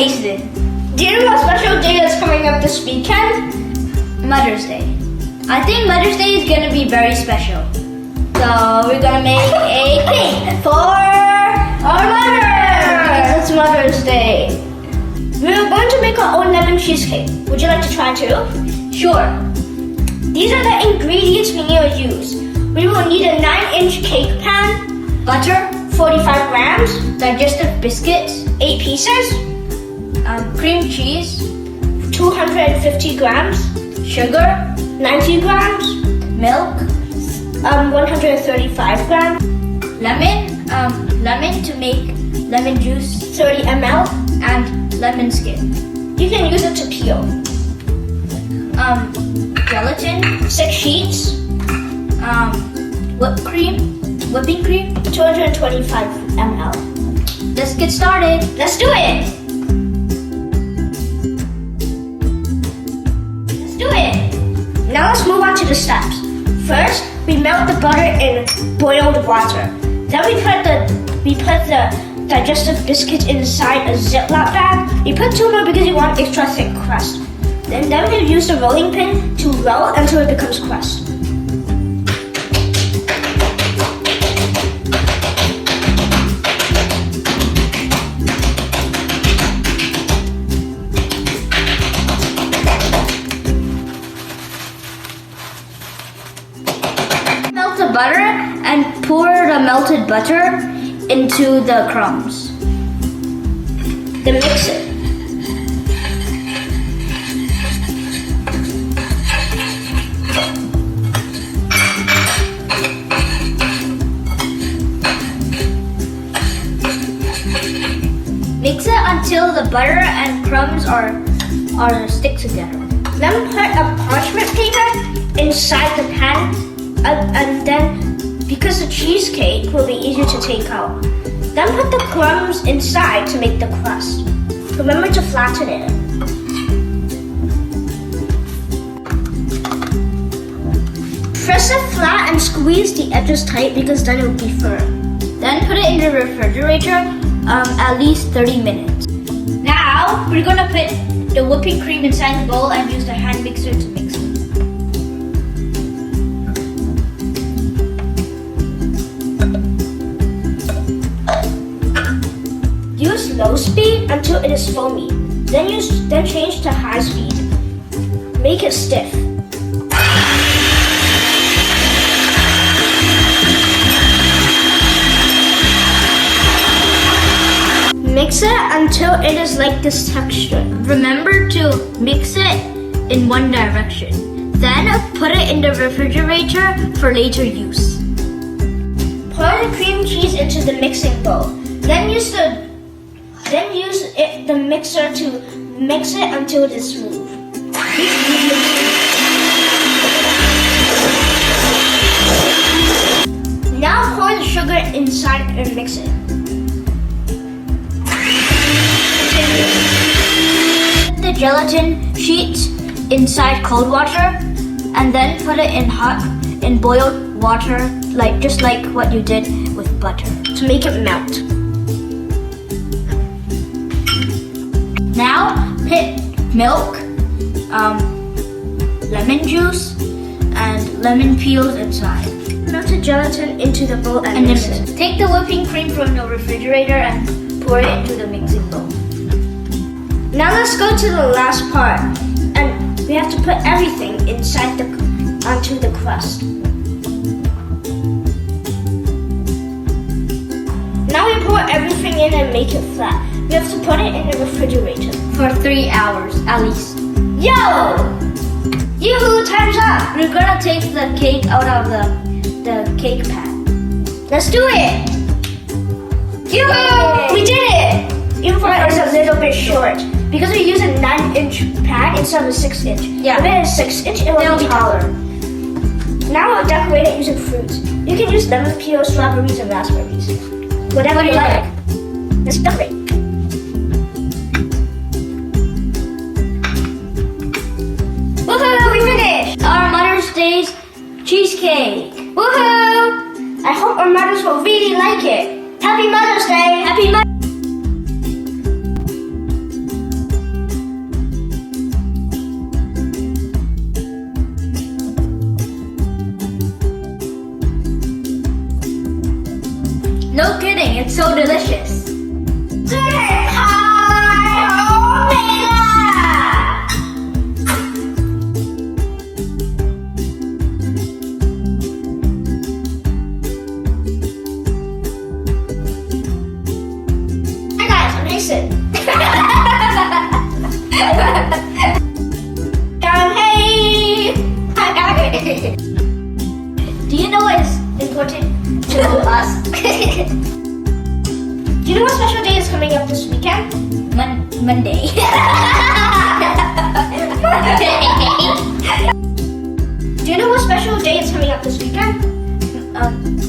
taste it. Do you know what special day is coming up this weekend? Mother's Day. I think Mother's Day is gonna be very special. So we're gonna make a cake for our mother. Because it's Mother's Day. We're going to make our own lemon cheesecake. Would you like to try too? Sure. These are the ingredients we need to use. We will need a 9-inch cake pan, Butter, 45 grams, digestive biscuits, 8 pieces, cream cheese, 250 grams, sugar, 90 grams, milk, 135 grams, lemon to make lemon juice, 30 ml. and lemon skin. You can use it to peel. Gelatin, 6 sheets, whipping cream. 225 ml. Let's get started. Let's do it! Let's do it! Now let's move on to the steps. First, we melt the butter in boiled water. Then we put the digestive biscuits inside a Ziploc bag. We put 2 more because you want extra thick crust. And then we use the rolling pin to roll until it becomes crust. Melt the butter and pour the melted butter into the crumbs. Then mix it. Mix it until the butter and crumbs are stick together. Then put a parchment paper inside the pan, and then because the cheesecake will be easier to take out. Then put the crumbs inside to make the crust. Remember to flatten it. Press it flat and squeeze the edges tight because then it will be firm. Then put it in the refrigerator at least 30 minutes. Now we're gonna put the whipping cream inside the bowl and use the hand mixer to mix it. Use low speed until it is foamy. Then change to high speed. Make it stiff. Mix it until it is like this texture. Remember to mix it in one direction. Then put it in the refrigerator for later use. Pour the cream cheese into the mixing bowl. Then use the mixer to mix it until it is smooth. Now pour the sugar inside and mix it. Put the gelatin sheets inside cold water and then put it in boiled water, just like what you did with butter, to make it melt. Now put milk, lemon juice, and lemon peels inside. Melted gelatin into the bowl and mix it. Take the whipping cream from the refrigerator and pour it into the mixing bowl. Now let's go to the last part, and we have to put everything inside onto the crust. Now we pour everything in and make it flat. We have to put it in the refrigerator for 3 hours at least. Yo! Yoo-hoo, time's up! We're gonna take the cake out of the cake pan. Let's do it! Yoo-hoo! We did it! Even though it's a little bit short. Because we use a 9-inch pan instead of a 6-inch. Yeah. If it is 6-inch, it will be taller. Now we'll decorate it using fruits. You can use lemon peel, strawberries, and raspberries. Whatever you like. Let's decorate. Woohoo! We finished! Our Mother's Day's cheesecake. Woohoo! I hope our mothers will really like it. Happy Mother's Day! Happy Mother's Day! Jason. Hey. Do you know what is important to us? Do you know what special day is coming up this weekend? Monday. Do you know what special day is coming up this weekend?